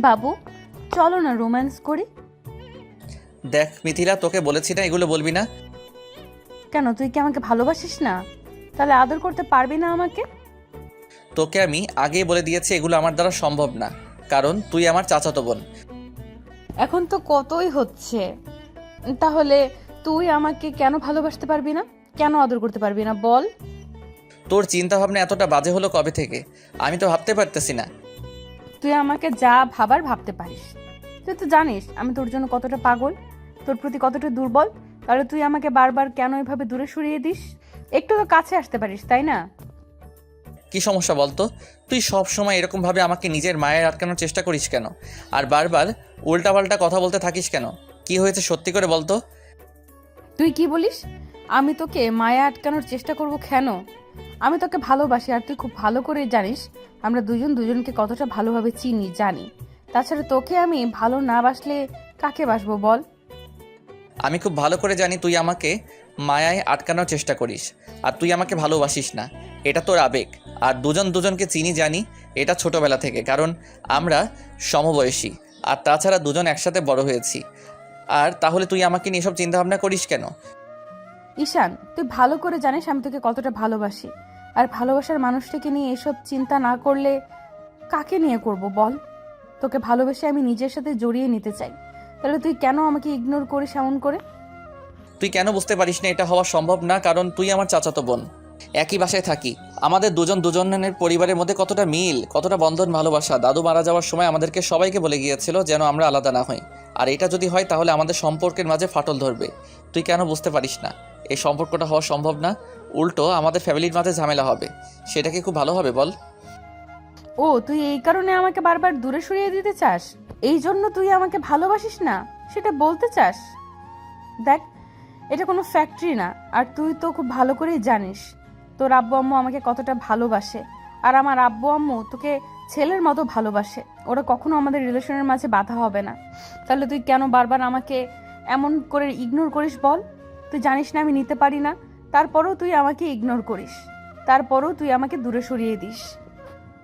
বাবু, চলো না রোম্যান্স করি। দেখ মিথিলা, তোকে বলেছি না এগুলো বলবি না। কেন, তুই কি আমাকে ভালোবাসিস না? তাহলে আদর করতে পারবি না আমাকে? তোকে আমি আগেই বলে দিয়েছি এগুলো আমার দ্বারা সম্ভব না, কারণ তুই আমার চাচাতো বোন। এখন তো কতই হচ্ছে। তাহলে তুই আমাকে কেন ভালোবাসতে পারবি না? কেন আদর করতে পারবি না বল? তোর চিন্তা ভাবনা এতটা বাজে হলো কবে থেকে? আমি তো ভাবতে পারতেছি না। তুই আমাকে যা ভাবার ভাবতে পারিস। তুই তো জানিস আমি তোর জন্য কতটা পাগল, তোর প্রতি কতটা দুর্বল। তাহলে তুই আমাকে বারবার কেন এভাবে দূরে সরিয়ে দিস? একটু তো কাছে আসতে পারিস, তাই না? কি সমস্যা বলতো? তুই সব সময় এরকম ভাবে আমাকে নিজের মায়ের আটকানোর চেষ্টা করিস কেন? আর বারবার উল্টাপাল্টা কথা বলতে থাকিস কেন? কি হয়েছে সত্যি করে বলতো? তুই কি বলিস? আমি তোকে মায়া আটকানোর চেষ্টা করব কেন? আমি তোকে ভালোবাসি, আর তুই খুব ভালো করে জানিস আমরা দুজন দুজনকে কতটা ভালোভাবে চিনি জানি। তাছাড়া তোকে আমি ভালো না বাসলে কাকে বাসবো বল? আমি খুব ভালো করে জানি তুই আমাকে মায়ায় আটকানোর চেষ্টা করিস, আর তুই আমাকে ভালোবাসিস না। এটা তোর আবেগ। আর দুজন দুজনকে চিনি জানি, এটা ছোটবেলা থেকে, কারণ আমরা সমবয়সী। আর তাছাড়া দুজন একসাথে বড় হয়েছি। আর তাহলে তুই আমাকে নিয়ে এসব চিন্তাভাবনা করিস কেন? ঈশান, তুই ভালো করে জানিস আমি তোকে কতটা ভালোবাসি। আর ভালোবাসার মানুষটাকে নিয়ে এসব চিন্তা না করলে কাকে নিয়ে করব বল? তোকে ভালোবেসে আমি নিজের সাথে জড়িয়ে নিতে চাই। তাহলে তুই কেন আমাকে ইগনোর করিস এমন করে? তুই কেন বুঝতে পারিস না এটা হওয়া সম্ভব না? কারণ তুই আমার চাচাতো বোন, একই বাসায় থাকি। আমাদের দুজন দুজনের পরিবারের মধ্যে কতটা মিল, কতটা বন্ধন, ভালোবাসা। দাদু মারা যাওয়ার সময় আমাদেরকে সবাইকে বলে গিয়েছিল যেন আমরা আলাদা না হই। আর এটা যদি হয় তাহলে আমাদের সম্পর্কের মাঝে ফাটল ধরবে। তুই কেন বুঝতে পারিস না এই সম্পর্কটা হওয়া সম্ভব না? উল্টো আমাদের ফ্যামিলির মাঝে ঝামেলা হবে। সেটা কি খুব ভালো হবে বল? ও, তুই এই কারণে আমাকে বারবার দূরে সরিয়ে দিতে চাস? এই জন্য তুই আমাকে ভালোবাসিস না সেটা বলতে চাস? দেখ, এটা কোনো ফ্যাক্টরি না। আর তুই তো খুব ভালো করেই জানিস তোর আব্বু আম্মু আমাকে কতটা ভালোবাসে। আর আমার আব্বু আম্মু তোকে ছেলের মতো ভালোবাসে। ওরা কখনো আমাদের রিলেশনের মাঝে বাধা হবে না। তাহলে তুই কেন বারবার আমাকে এমন করে ইগনোর করিস বল? তুই জানিস না আমি নিতে পারি না, তারপরেও তুই আমাকে ইগনোর করিস। তারপরেও তুই আমাকে দূরে সরিয়ে দিস।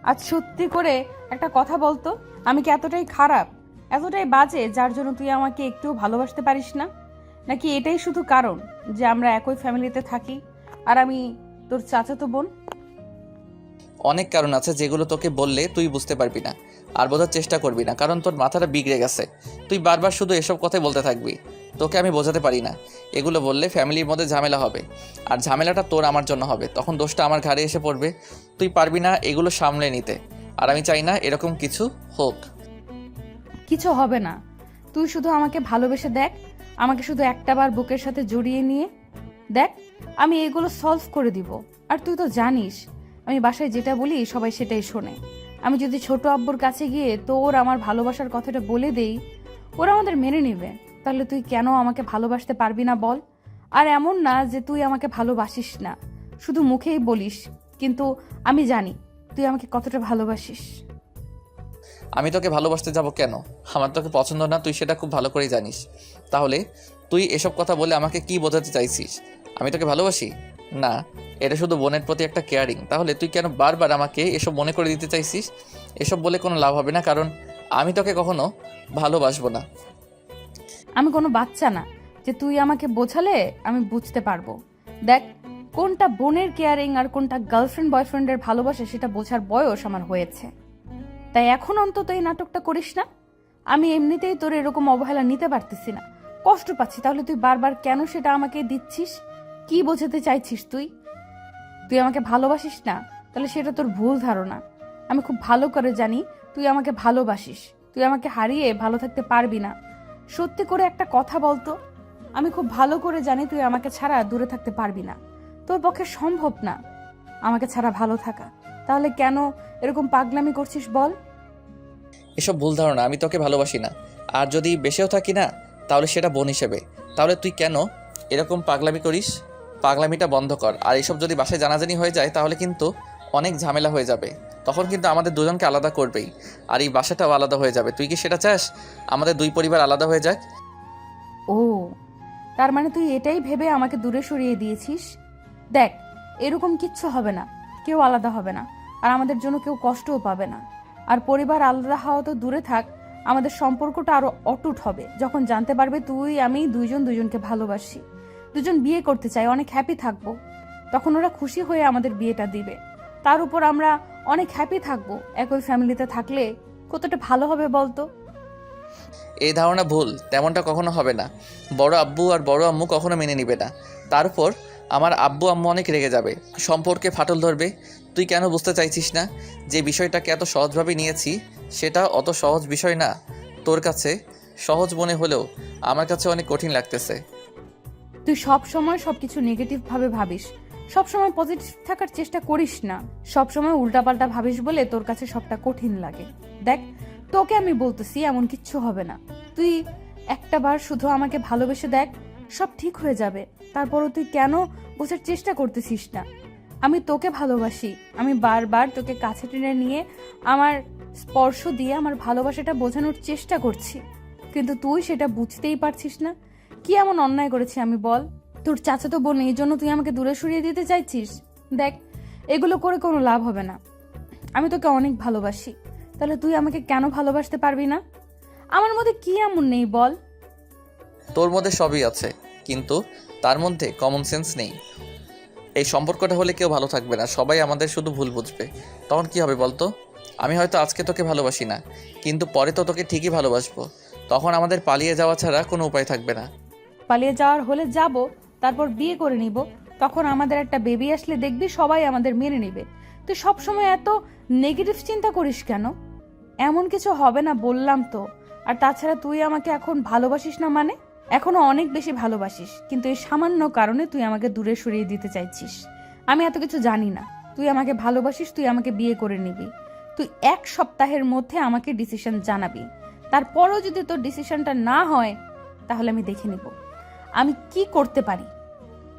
আজ সত্যি করে একটা কথা বলতো, আমি কি এতটাই খারাপ, এতটাই বাজে যার জন্য তুই আমাকে একটুও ভালোবাসতে পারিস না? নাকি এটাই শুধু কারণ যে আমরা একই ফ্যামিলিতে থাকি আর আমি তোর চাচাতো বোন? অনেক কারণ আছে যেগুলো তোকে বললে তুই বুঝতে পারবি না আর বোঝার চেষ্টা করবি না, কারণ তোর মাথাটা বিগড়ে গেছে। তুই বারবার শুধু এসব কথাই বলতে থাকবি। তোকে আমি বোঝাতে পারি না। এগুলো বললে ফ্যামিলির মধ্যে ঝামেলা হবে, আর ঝামেলাটা তোর আমার জন্য হবে, তখন দোষটা আমার ঘাড়ে এসে পড়বে। তুই পারবি না এগুলো সামলে নিতে, আর আমি চাই না এরকম কিছু হোক। কিছু হবে না। তুই শুধু আমাকে ভালোবেসে দেখ, আমাকে শুধু একটাবার বুকের সাথে জড়িয়ে নিয়ে দেখ, আমি এগুলো সলভ করে দিব। আর তুই তো জানিস আমি বাসায় যেটা বলি সবাই সেটাই শোনে। আমি যদি ছোট আব্বুর কাছে গিয়ে তোর আমার ভালোবাসার কথাটা বলে দেই, ওরা আমাদের মেনে নেবে। তাহলে তুই কেন আমাকে ভালোবাসতে পারবি না বল? আর এমন না যে তুই আমাকে ভালোবাসিস না, শুধু মুখেই বলিস, কিন্তু আমি জানি তুই আমাকে কতটা ভালোবাসিস। আমি তোকে ভালোবাসতে যাব কেন? আমার তোকে পছন্দ না, তুই সেটা খুব ভালো করেই জানিস। তাহলে তুই এসব কথা বলে আমাকে কি বোঝাতে চাইছিস? আমি তোকে ভালোবাসি না, এটা শুধু বোনের প্রতি একটা কেয়ারিং। তাহলে তুই কেন বারবার আমাকে এসব মনে করে দিতে চাইছিস? এসব বলে কোনো লাভ হবে না, কারণ আমি তোকে কখনো ভালোবাসবো না। আমি কোনো বাচ্চা না যে তুই আমাকে বোঝালে আমি বুঝতে পারবো। দেখ, কোনটা বোনের কেয়ারিং আর কোনটা গার্লফ্রেন্ড বয়ফ্রেন্ডের ভালোবাসা সেটা বোঝার বয়স আমার হয়েছে। তাই এখন অন্তত এই নাটকটা করিস না। আমি এমনিতেই তোর এরকম অবহেলা নিতে পারতেছি না, কষ্ট পাচ্ছি। তাহলে তুই বারবার কেন সেটা আমাকে দিচ্ছিস? কি বোঝাতে চাইছিস তুই? তুই আমাকে ভালোবাসিস না, তাহলে সেটা তোর ভুল ধারণা। আমি খুব ভালো করে জানি তুই আমাকে ভালোবাসিস। তুই আমাকে হারিয়ে ভালো থাকতে পারবি না। সত্যি করে একটা কথা বলতো, আমি খুব ভালো করে জানি তুই আমাকে ছাড়া দূরে থাকতে পারবি না। তোর পক্ষে সম্ভব না আমাকে ছাড়া ভালো থাকা। তাহলে কেন এরকম পাগলামি করছিস বল? এসব ভুল ধারণা। আমি তোকে ভালোবাসি না। আর যদি বেঁচেও থাকি না, তাহলে সেটা বোন হিসেবে। তাহলে তুই কেন এরকম পাগলামি করিস? পাগলামিটা বন্ধ কর। আর এসব যদি বাসায় জানাজানি হয়ে যায় তাহলে কিন্তু অনেক ঝামেলা হয়ে যাবে। তখন কিন্তু আমাদের দুজনকে আলাদা করবেই, আর এই বাসাটাও আলাদা হয়ে যাবে। তুই কি সেটা চাস আমাদের দুই পরিবার আলাদা হয়ে যাক? ও, তার মানে তুই এটাই ভেবে আমাকে দূরে সরিয়ে দিয়েছিস? দেখ, এরকম কিচ্ছু হবে না, কেউ আলাদা হবে না। আর আমাদের জন্য কেউ কষ্টও পাবে না। আর পরিবার আলাদা হওয়া তো দূরে থাক, আমাদের সম্পর্কটা আরো অটুট হবে যখন জানতে পারবে তুই আমি দুইজন দুইজনকে ভালোবাসি, দুজন বিয়ে করতে চাই, অনেক হ্যাপি থাকবো। তখন ওরা খুশি হয়ে আমাদের বিয়েটা দিবে। তার উপর আমরা অনেক হ্যাপি থাকবো। একই ফ্যামিলিতে থাকলে কতটা ভালো হবে বলতো? এই ধারণা ভুল, তেমনটা কখনো হবে না। বড় আব্বু আর বড় আম্মু কখনো মেনে নিবে না। তারপর আমার আব্বু আম্মু অনেক রেগে যাবে, সম্পর্কে ফাটল ধরবে। তুই কেন বুঝতে চাইছিস না যে বিষয়টাকে এত সহজভাবে নিয়েছি সেটা অত সহজ বিষয় না। তোর কাছে সহজ মনে হলেও আমার কাছে অনেক কঠিন লাগতেছে। তুই সব সময় সবকিছু নেগেটিভ ভাবে ভাবিস, সব সময় পজিটিভ থাকার চেষ্টা করিস না, সব সময় উল্টাপাল্টা ভাবিস বলে তোর কাছে সবটা কঠিন লাগে। দেখ, তোকে আমি বলতেছি এমন কিচ্ছু হবে না। তুই একটা বার শুধু আমাকে ভালোবেসে দেখ, সব ঠিক হয়ে যাবে। তারপরও তুই কেন বোঝার চেষ্টা করতেছিস না? আমি তোকে ভালোবাসি, আমি বারবার তোকে কাছে টেনে নিয়ে আমার স্পর্শ দিয়ে আমার ভালোবাসাটা বোঝানোর চেষ্টা করছি, কিন্তু তুই সেটা বুঝতেই পারছিস না। কি এমন অন্যায় করেছি আমি বল? তোর চাচাতো বোন, এই জন্য তুই আমাকে দূরে সরিয়ে দিতে চাইছিস? দেখ, এগুলো করে কোনো লাভ হবে না। আমি তোকে অনেক ভালোবাসি, তাহলে তুই আমাকে কেন ভালোবাসতে পারবি না? আমার মধ্যে কি এমন নেই বল? তোর মধ্যে সবই আছে, কিন্তু তার মধ্যে কমন সেন্স নেই। এই সম্পর্কটা হলে কেউ ভালো থাকবে না, সবাই আমাদের শুধু ভুল বুঝবে। তখন কি হবে বলতো? আমি হয়তো আজকে তোকে ভালোবাসি না, কিন্তু পরে তো তোকে ঠিকই ভালোবাসবো। তখন আমাদের পালিয়ে যাওয়া ছাড়া কোনো উপায় থাকবে না। পালিয়ে যাওয়ার হলে যাব, তারপর বিয়ে করে নিব। তখন আমাদের একটা বেবি আসলে দেখবি সবাই আমাদের মেনে নেবে। তুই সবসময় এত নেগেটিভ চিন্তা করিস কেন? এমন কিছু হবে না বললাম তো। আর তাছাড়া তুই আমাকে এখন ভালোবাসিস না মানে? এখনো অনেক বেশি ভালোবাসিস, কিন্তু এই সামান্য কারণে তুই আমাকে দূরে সরিয়ে দিতে চাইছিস। আমি এত কিছু জানি না। তুই আমাকে ভালোবাসিস, তুই আমাকে বিয়ে করে নিবি। তুই 1 সপ্তাহের মধ্যে আমাকে ডিসিশন জানাবি। তারপরও যদি তোর ডিসিশনটা না হয়, তাহলে আমি দেখে নিব আমি কি করতে পারি।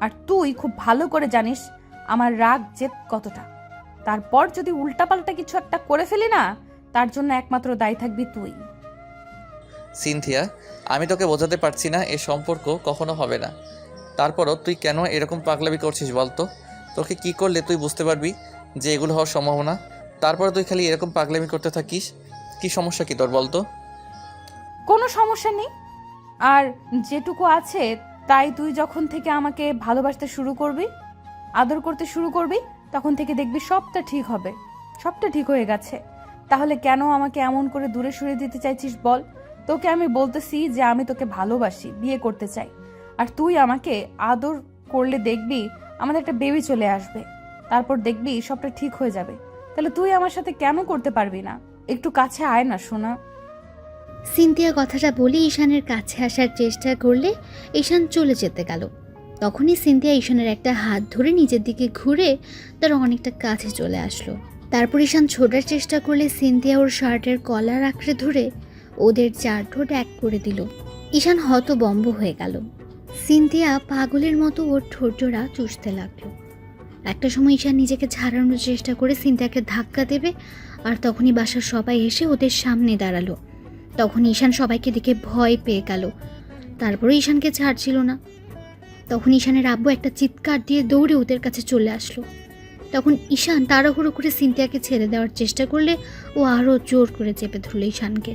আর তুই খুব ভালো করে জানিস আমার রাগ জেদ কতটা। তারপর যদি উল্টাপাল্টা কিছু একটা করে ফেলি না, তার জন্য একমাত্র দায়ী থাকবি তুই। সিনথিয়া, আমি তোকে বোঝাতে পারছি না এ সম্পর্ক কখনো হবে না। তারপরও তুই কেন এরকম পাগলামি করছিস বলতো? তোকে কি করলে তুই বুঝতে পারবি যে এগুলো হওয়ার সম্ভাবনা? তারপরে তুই খালি এরকম পাগলামি করতে থাকিস। কি সমস্যা কি তোর বলতো? কোনো সমস্যা নেই। আর যেটুকু আছে তাই তুই যখন থেকে আমাকে ভালোবাসতে শুরু করবি, আদর করতে শুরু করবি, তখন থেকে দেখবি সবটা ঠিক হবে। সবটা ঠিক হয়ে গেছে। তাহলে কেন আমাকে এমন করে দূরে সরিয়ে দিতে চাইছিস বল? তোকে আমি বলতেছি যে আমি তোকে ভালোবাসি, বিয়ে করতে চাই। আর তুই আমাকে আদর করলে দেখবি আমাদের একটা বেবি চলে আসবে। তারপর দেখবি সবটা ঠিক হয়ে যাবে। তাহলে তুই আমার সাথে কেন করতে পারবি না? একটু কাছে আয় না সোনা। সিনথিয়া কথাটা বলে ঈশানের কাছে আসার চেষ্টা করলে ঈশান চলে যেতে গেল। তখনই সিনথিয়া ঈশানের একটা হাত ধরে নিজের দিকে ঘুরে তার অনেকটা কাছে চলে আসলো। তারপর ঈশান ছোটার চেষ্টা করলে সিনথিয়া ওর শার্টের কলার আঁকড়ে ধরে ওদের 4 ঠোঁট এক করে দিল। ঈশান হতবম্ব হয়ে গেল। সিনথিয়া পাগলের মতো ওর ঠোঁট জোড়া চুষতে লাগলো। একটা সময় ঈশান নিজেকে ছাড়ানোর চেষ্টা করে সিনথিয়াকে ধাক্কা দেবে, আর তখনই বাসার সবাই এসে ওদের সামনে দাঁড়ালো। তখন ঈশান সবাইকে দেখে ভয় পেয়ে গেল। তারপরে ঈশানকে ছাড়ছিল না। তখন ঈশানের আব্বু একটা চিৎকার দিয়ে দৌড়ে ওদের কাছে চলে আসলো। তখন ঈশান তাড়াহুড়ো করে সিনথিয়াকে ছেড়ে দেওয়ার চেষ্টা করলে ও আরও জোর করে চেপে ধরল ঈশানকে।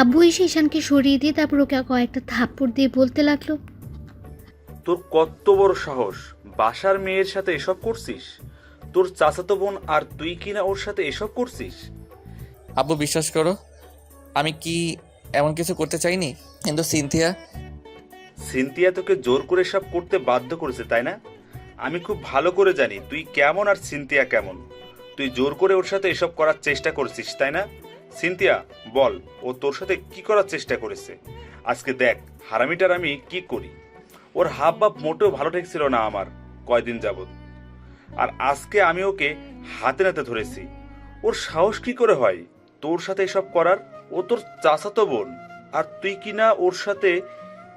আব্বু এসে ঈশানকে সরিয়ে দিয়ে তারপর ওকে কয়েকটা থাপ্পড় দিয়ে বলতে লাগলো, তোর কত বড় সাহস, বাসার মেয়ের সাথে এসব করছিস? তোর চাচাতো বোন আর তুই কিনা ওর সাথে এসব করছিস? আব্বু, বিশ্বাস করো, আমি কি এমন কিছু করতে চাইনি, কিন্তু সিনথিয়া তোকে জোর করে সব করতে বাধ্য করেছে, তাই না? আমি খুব ভালো করে জানি তুই কেমন আর সিনথিয়া কেমন। তুই জোর করে ওর সাথে এসব করার চেষ্টা করছিস, তাই না? সিনথিয়া, বল, ও তোর সাথে কি করার চেষ্টা করেছে? আজকে দেখ হারামিটার আমি কি করি। ওর হাব ভাব মোটেও ভালো ঠেকছিল না আমার কয়দিন যাবত, আর আজকে আমি ওকে হাতে নাতে ধরেছি। ওর সাহস কি করে হয় তোর সাথে এসব করার? ও তোর চাচাতো বোন, আর তুই কিনা ওর সাথে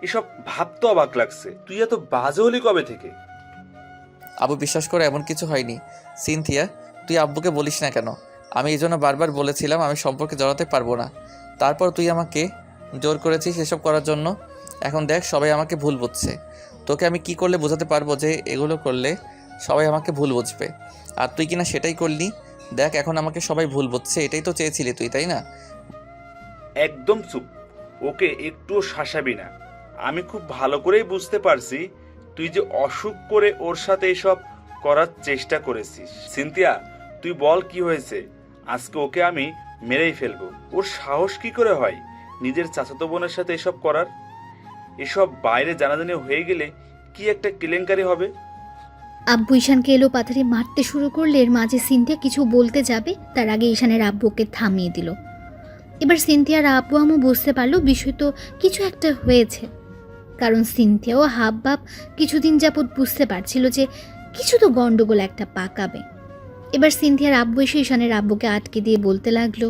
এসব ভাবতে অবাক লাগছে। তুই এত বাজে হলি কবে থেকে? আব্বু, বিশ্বাস করে এমন কিছু হয়নি। সিনথিয়া, তুই আব্বুকে বলিস না কেন? আমি এই জন্য বারবার বলেছিলাম আমি সম্পর্কে জড়াতে পারবো না। তারপর তুই আমাকে জোর করেছিস এসব করার জন্য। এখন দেখ, সবাই আমাকে ভুল বুঝছে। তোকে আমি কি করলে বোঝাতে পারবো যে এগুলো করলে সবাই আমাকে ভুল বুঝবে? আর তুই কিনা সেটাই করলি। দেখ এখন আমাকে সবাই ভুল বুঝছে, এটাই তো চেয়েছিলি তুই, তাই না? একদম চুপ, ওকে একটুও শাসাবি না। আমি খুব ভালো করেই বুঝতে পারছি তুই যে অসুখ করে ওর সাথে এসব করার চেষ্টা করেছিস। সিনথিয়া, তুই বল কি হয়েছে? আজকে ওকে আমি মেরেই ফেলবো। ওর সাহস কি করে হয় নিজের চাচাতো বোনের সাথে এসব করার? এসব বাইরে জানাজানি হয়ে গেলে কি একটা কেলেঙ্কারি হবে। আব্বু ঈশানকে এলো পাথারি মারতে শুরু করলে এর মাঝে সিনথিয়া কিছু বলতে যাবে তার আগে ঈশানের আব্বুকে থামিয়ে দিল। এবার সিনথিয়ার আব্বু আম্মু বুঝতে পারলো বিষয় তো কিছু একটা হয়েছে, কারণ সিনথিয়াও হাব ভাব কিছুদিন যাবৎ বুঝতে পারছিল যে কিছু তো গন্ডগোল একটা পাকাবে। এবার সিনথিয়ার আব্বু এসে ঈশানের আব্বুকে আটকে দিয়ে বলতে লাগলো,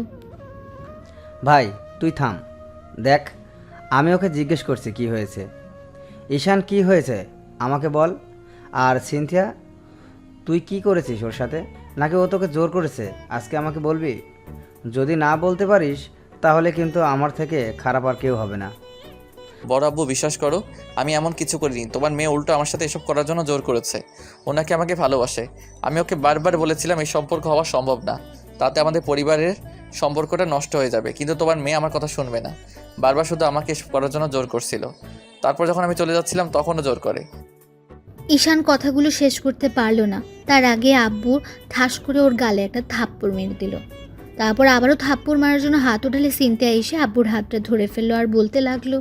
ভাই তুই থাম, দেখ আমি ওকে জিজ্ঞেস করছি কি হয়েছে। ঈশান কি হয়েছে আমাকে বল। আর সিনথিয়া, তুই কি করেছিস ওর সাথে? নাকি ও তোকে জোর করেছে? আজকে আমাকে বলবি। যদি না বলতে পারিস তাহলে কিন্তু আমার থেকে খারাপ আর কেউ হবে না। বড় আব্বু বিশ্বাস করো, আমি এমন কিছু করিনি। তোমার মেয়ে উল্টো আমার সাথে এসব করার জন্য জোর করেছে। ও নাকি আমাকে ভালোবাসে। আমি ওকে বারবার বলেছিলাম এই সম্পর্ক হওয়া সম্ভব না, তাতে আমাদের পরিবারের সম্পর্কটা নষ্ট হয়ে যাবে, কিন্তু তোমার মেয়ে আমার কথা শুনবে না। বারবার শুধু আমাকে এসব করার জন্য জোর করছিল। তারপর যখন আমি চলে যাচ্ছিলাম তখনও জোর করে। ঈশান কথাগুলো শেষ করতে পারল না, তার আগে আব্বু ঠাস করে ওর গালে একটা থাপ্পড় মেরে দিল। তারপর আবারও থাপ্পড় মারার জন্য হাত উঠালে সিনথিয়া এসে আব্বুর হাতটা ধরে ফেললো আর বলতে লাগলো,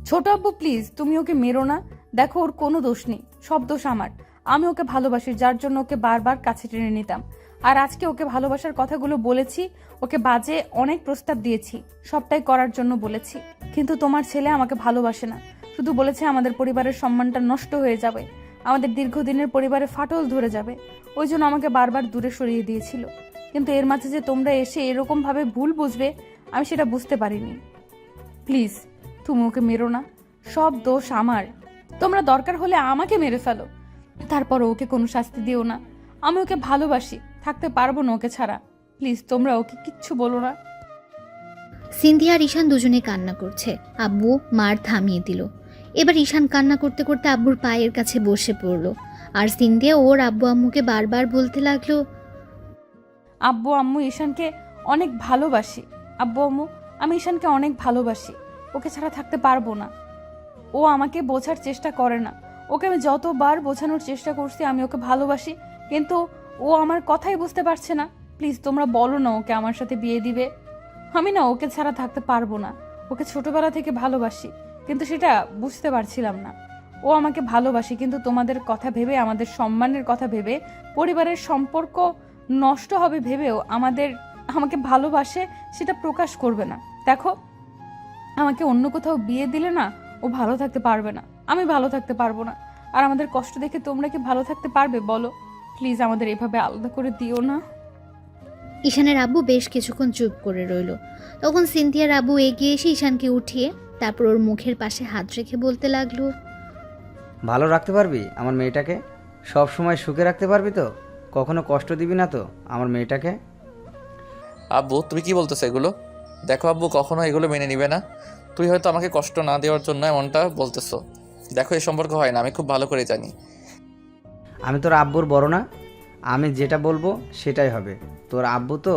ছোট আব্বু প্লিজ তুমি ওকে মেরো না। দেখো ওর কোনো দোষ নেই, সব দোষ আমার। আমি ওকে ভালোবাসি, যার জন্য ওকে বারবার কাছে টেনে নিতাম। আর আজকে ওকে ভালোবাসার কথাগুলো বলেছি, ওকে বাজে অনেক প্রস্তাব দিয়েছি, সবটাই করার জন্য বলেছি। কিন্তু তোমার ছেলে আমাকে ভালোবাসে না, শুধু বলেছে আমাদের পরিবারের সম্মানটা নষ্ট হয়ে যাবে, আমাদের দীর্ঘদিনের পরিবারে ফাটল ধরে যাবে। ওই জন্য আমাকে বারবার দূরে সরিয়ে দিয়েছিল। কিন্তু এর মাঝে যে তোমরা এসে এরকমভাবে ভুল বুঝবে আমি সেটা বুঝতে পারিনি। প্লিজ তুমি ওকে মেরো না, সব দোষ আমার। তোমরা দরকার হলে আমাকে মেরে ফেলো, তারপর ওকে কোনো শাস্তি দিও না। আমি ওকে ভালোবাসি, থাকতে পারবো না ওকে ছাড়া। প্লিজ তোমরা ওকে কিচ্ছু বলো না। সিনথিয়া আর ঈশান দুজনে কান্না করছে। আব্বু মার থামিয়ে দিল। এবার ঈশান কান্না করতে করতে আব্বুর পায়ের কাছে বসে পড়লো আর সিনথিয়া ওর আব্বু আম্মুকে বারবার বলতে লাগলো, আব্বু আম্মু ঈশানকে অনেক ভালোবাসি। আব্বু আম্মু আমি ঈশানকে অনেক ভালোবাসি, ওকে ছাড়া থাকতে পারবো না। ও আমাকে বোঝার চেষ্টা করে না। ওকে আমি যতবার বোঝানোর চেষ্টা করছি আমি ওকে ভালোবাসি, কিন্তু ও আমার কথাই বুঝতে পারছে না। প্লিজ তোমরা বলো না ওকে আমার সাথে বিয়ে দিবে। আমি না ওকে ছাড়া থাকতে পারবো না। ওকে ছোটবেলা থেকে ভালোবাসি, কিন্তু সেটা বুঝতে পারছিলাম না। ও আমাকে ভালোবাসি, কিন্তু তোমাদের কথা ভেবে, আমাদের সম্মানের কথা ভেবে, পরিবারের সম্পর্ক নষ্ট হবে ভেবেও আমাকে ভালোবাসে সেটা প্রকাশ করবে না। দেখো আমাকে অন্য কোথাও বিয়ে দিলে না ও ভালো থাকতে পারবে না, আমি ভালো থাকতে পারবো না। আর আমাদের কষ্ট দেখে তোমরা কি ভালো থাকতে পারবে বলো? প্লিজ আমাদের এভাবে আলাদা করে দিও না। ঈশানের আব্বু বেশ কিছুক্ষণ চুপ করে রইল। তখন সিনথিয়ার আব্বু এগিয়ে এসে ঈশানকে উঠিয়ে তারপর ওর মুখের পাশে হাত রেখে বলতে লাগলো, ভালো রাখতে পারবি আমার মেয়েটাকে? সব সময় সুখে রাখতে পারবি তো? কখনো কষ্ট দিবি না তো আমার মেয়েটাকে? আব্বু তুমি কি বলতেছো এগুলো? দেখো আব্বু কখনো এগুলো মেনে নিবে না। তুই হয়তো আমাকে কষ্ট না দেওয়ার জন্য এমনটা বলতেছো। দেখো এই সম্পর্ক হয় না, আমি খুব ভালো করে জানি। আমি তোর আব্বুর বড় না? আমি যেটা বলবো সেটাই হবে। তোর আব্বু তো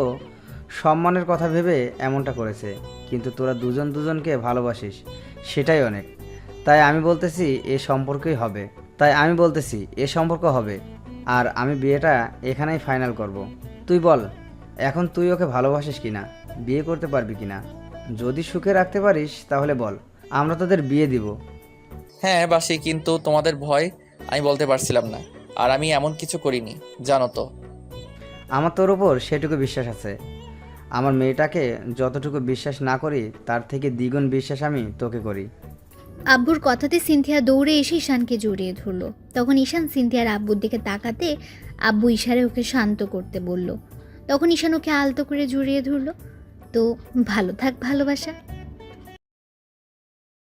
সম্মানের কথা ভেবে এমনটা করেছে, কিন্তু তোরা দুজন দুজনকে ভালোবাসিস, সেটাই অনেক। তাই আমি বলতেছি এ সম্পর্ক হবে। আর আমি বিয়েটা এখানেই ফাইনাল করব। তুই বল এখন তুই ওকে ভালোবাসিস কিনা, বিয়ে করতে পারবি কিনা? যদি সুখে রাখতে পারিস তাহলে বল, আমরা তোদের বিয়ে দিব। হ্যাঁ বাসি, কিন্তু তোমাদের ভয় আমি বলতে পারছিলাম না। আর আমি এমন কিছু করিনি, জানো তো। আমার তোর ওপর সেটুকু বিশ্বাস আছে। আমার মেয়েটাকে যতটুকু বিশ্বাস না করি তার থেকে দ্বিগুণ বিশ্বাস আমি তোকে করি। আব্বুর কথাতে সিনথিয়া দৌড়ে এসে ঈশানকে জড়িয়ে ধরলো। তখন ঈশান সিনথিয়ার আব্বুর দিকে তাকাতে আব্বু ইশারে ওকে শান্ত করতে বলল। তখন ঈশান ওকে আলতো করে জড়িয়ে ধরলো। তো ভালো থাক ভালোবাসা।